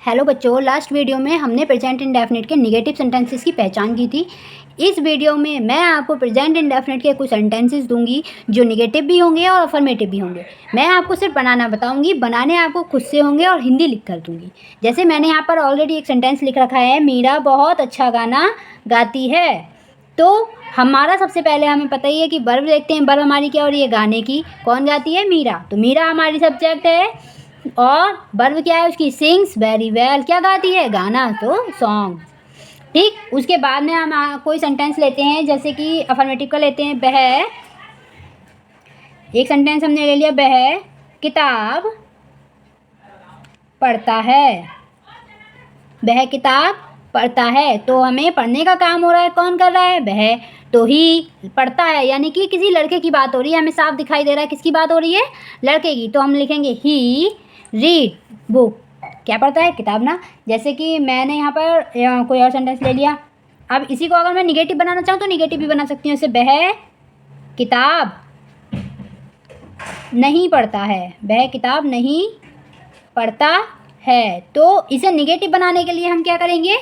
Hello बच्चों, last video में हमने प्रेजेंट इंडेफिनिट के नेगेटिव सेंटेंसेस की पहचान की थी। इस वीडियो में मैं आपको प्रेजेंट इंडेफिनिट के कुछ सेंटेंसेस दूंगी जो नेगेटिव भी होंगे और अफर्मेटिव भी होंगे। मैं आपको सिर्फ बनाना बताऊंगी, बनाने आपको खुद से होंगे और हिंदी लिख कर दूंगी। जैसे मैंने यहाँ पर ऑलरेडी एक सेंटेंस लिख रखा है, मीरा बहुत अच्छा गाना गाती है। तो हमारा सबसे पहले हमें पता ही है कि वर्ब देखते हैं, वर्ब हमारी क्या हो रही है, गाने की। कौन गाती है? मीरा। तो मीरा हमारी सब्जेक्ट है और वर्ब क्या है उसकी? Sings very well. क्या गाती है? गाना, तो सॉन्ग। ठीक, उसके बाद में हम कोई सेंटेंस लेते हैं, जैसे कि अफर्मेटिव का लेते हैं, वह। एक सेंटेंस हमने ले लिया, वह किताब पढ़ता है। वह किताब पढ़ता है, तो हमें पढ़ने का काम हो रहा है। कौन कर रहा है? वह। तो ही पढ़ता है, यानी कि किसी लड़के की बात हो रही है। हमें साफ दिखाई दे रहा है किसकी बात हो रही है? लड़के की। तो हम लिखेंगे ही रीड बुक। क्या पढ़ता है? किताब ना। जैसे कि मैंने यहाँ पर कोई और सेंटेंस ले लिया। अब इसी को अगर मैं निगेटिव बनाना चाहूँ तो निगेटिव भी बना सकती हूँ। जैसे वह किताब नहीं पढ़ता है। वह किताब नहीं पढ़ता है। तो इसे निगेटिव बनाने के लिए हम क्या करेंगे?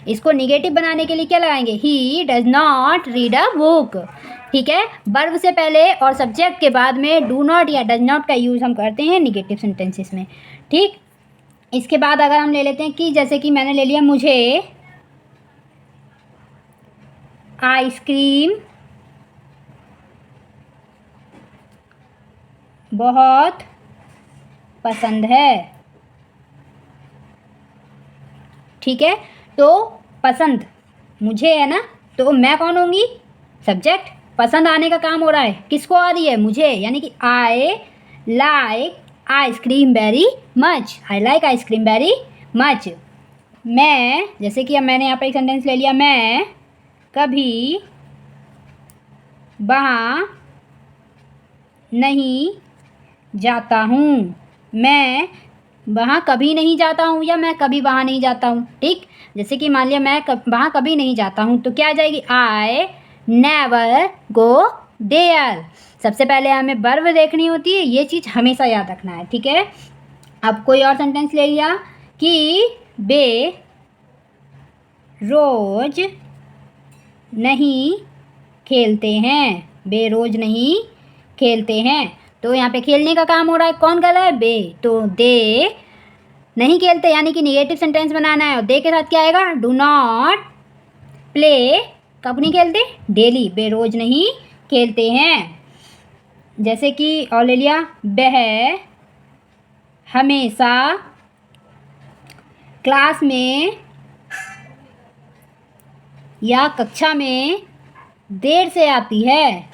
इसको निगेटिव बनाने के लिए क्या लगाएंगे? He does not read a book. ठीक है, वर्ब से पहले और सब्जेक्ट के बाद में डू नॉट या डज नॉट का यूज़ हम करते हैं निगेटिव सेंटेंसेस में। ठीक, इसके बाद अगर हम ले लेते हैं कि जैसे कि मैंने ले लिया, मुझे आइसक्रीम बहुत पसंद है। ठीक है, तो पसंद मुझे है ना, तो मैं कौन होंगी? सब्जेक्ट। पसंद आने का काम हो रहा है, किसको आ रही है? मुझे, यानी कि I like ice cream very much. I like ice cream very much. मैं, जैसे कि अब मैंने यहाँ पर एक सेंटेंस ले लिया, मैं कभी वहाँ नहीं जाता हूँ। मैं वहाँ कभी नहीं जाता हूँ या मैं कभी वहाँ नहीं जाता हूँ। ठीक, जैसे कि मान लिया मैं वहाँ कभी नहीं जाता हूँ, तो क्या आ जाएगी? I never go there. सबसे पहले हमें वर्ब देखनी होती है, ये चीज़ हमेशा याद रखना है। ठीक है, अब कोई और सेंटेंस ले लिया कि वे रोज नहीं खेलते हैं। वे रोज नहीं खेलते हैं, तो यहाँ पे खेलने का काम हो रहा है। कौन कर रहा है? बे। तो दे नहीं खेलते, यानी कि निगेटिव सेंटेंस बनाना है। और दे के साथ क्या आएगा? Do not play. कब नहीं खेलते? डेली। बे रोज नहीं खेलते हैं। जैसे कि और ले लिया, वह हमेशा क्लास में या कक्षा में देर से आती है।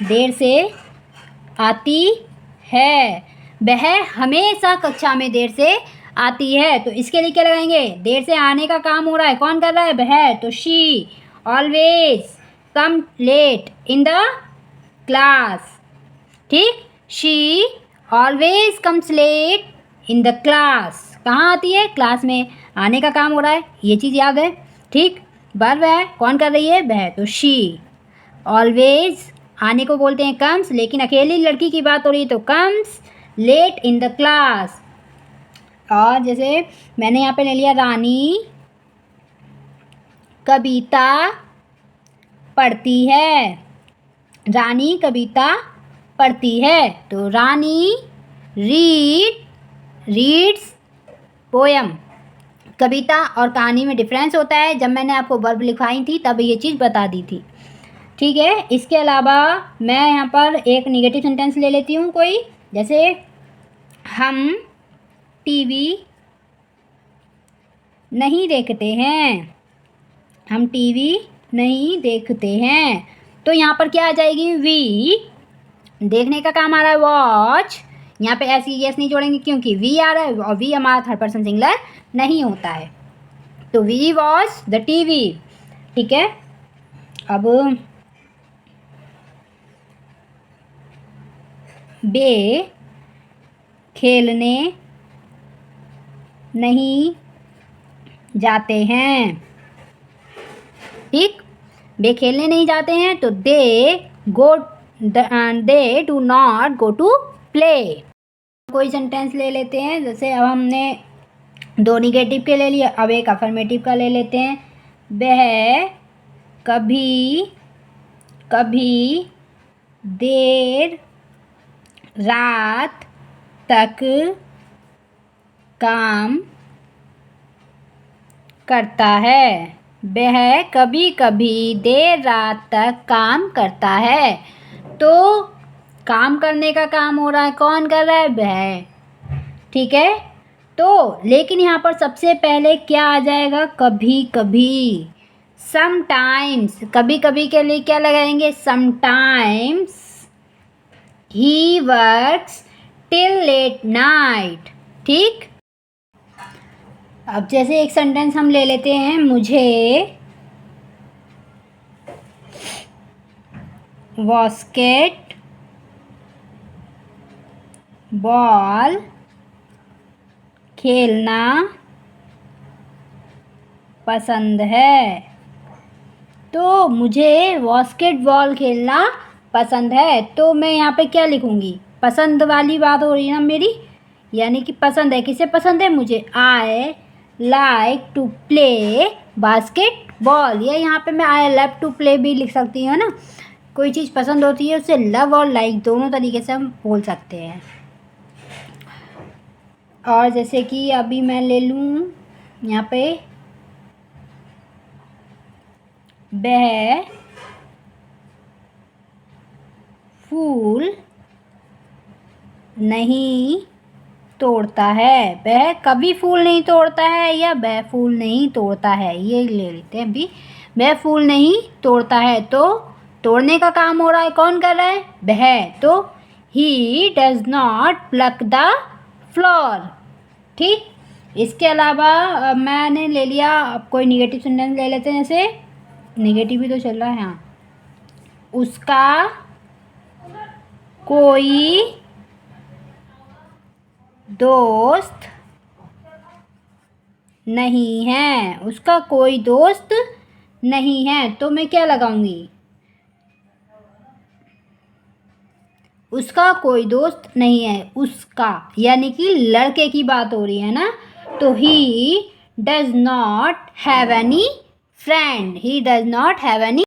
देर से आती है। वह हमेशा कक्षा में देर से आती है, तो इसके लिए क्या लगाएंगे? देर से आने का काम हो रहा है। कौन कर रहा है? वह। तो she always come late in the class. ठीक, she always comes late in the class. कहाँ आती है? क्लास में। आने का काम हो रहा है, ये चीज़ याद है। ठीक, वर्ब है, कौन कर रही है? वह। तो शी ऑलवेज आने को बोलते हैं कम्स, लेकिन अकेली लड़की की बात हो रही है तो comes late in the class. और जैसे मैंने यहाँ पे ले लिया, रानी कविता पढ़ती है। रानी कविता पढ़ती है, तो रानी रीड्स पोयम। कविता और कहानी में डिफरेंस होता है, जब मैंने आपको वर्ब लिखवाई थी तब ये चीज़ बता दी थी। ठीक है, इसके अलावा मैं यहाँ पर एक निगेटिव सेंटेंस ले लेती हूँ कोई, जैसे हम टीवी नहीं देखते हैं। हम टीवी नहीं देखते हैं, तो यहाँ पर क्या आ जाएगी? वी। देखने का काम आ रहा है, वॉच। यहाँ पे ऐसी यस नहीं जोड़ेंगे क्योंकि वी आ रहा है और वी हमारा थर्ड पर्सन सिंगुलर नहीं होता है। तो वी वॉच द टीवी। ठीक है, अब वे खेलने नहीं जाते हैं। ठीक, वे खेलने नहीं जाते हैं, तो they do not go to play. कोई सेंटेंस ले लेते हैं, जैसे अब हमने दो निगेटिव के ले लिए, अब एक अफर्मेटिव का ले लेते हैं। वह कभी कभी देर रात तक काम करता है। वह कभी कभी देर रात तक काम करता है। तो काम करने का काम हो रहा है, कौन कर रहा है? वह। ठीक है, तो लेकिन यहाँ पर सबसे पहले क्या आ जाएगा? कभी कभी। समटाइम्स, कभी कभी के लिए क्या लगाएंगे? Sometimes he works till late night. ठीक, अब जैसे एक सेंटेंस हम ले लेते हैं, मुझे बास्केट बॉल खेलना पसंद है। तो मुझे बास्केटबॉल खेलना पसंद है, तो मैं यहाँ पे क्या लिखूँगी? पसंद वाली बात हो रही है ना मेरी, यानी कि पसंद है। किसे पसंद है? मुझे। I like to play basketball, या यहाँ पे मैं आई लव टू प्ले भी लिख सकती हूँ ना। कोई चीज़ पसंद होती है उसे लव और लाइक दोनों तरीके से हम बोल सकते हैं। और जैसे कि अभी मैं ले लूँ यहाँ पे, वह फूल नहीं तोड़ता है। वह कभी फूल नहीं तोड़ता है, या वह फूल नहीं तोड़ता है, ये ले लेते हैं अभी। वह फूल नहीं तोड़ता है, तो तोड़ने का काम हो रहा है, कौन कर रहा है? वह। तो he does not plug the flower. ठीक, इसके अलावा मैंने ले लिया, अब कोई निगेटिव सेंटेंस ले लेते हैं। जैसे निगेटिव भी तो चल रहा है। हाँ, उसका कोई दोस्त नहीं है। उसका कोई दोस्त नहीं है, तो मैं क्या लगाऊंगी? उसका कोई दोस्त नहीं है। उसका यानी कि लड़के की बात हो रही है ना, तो he does not have any friend. He does not have any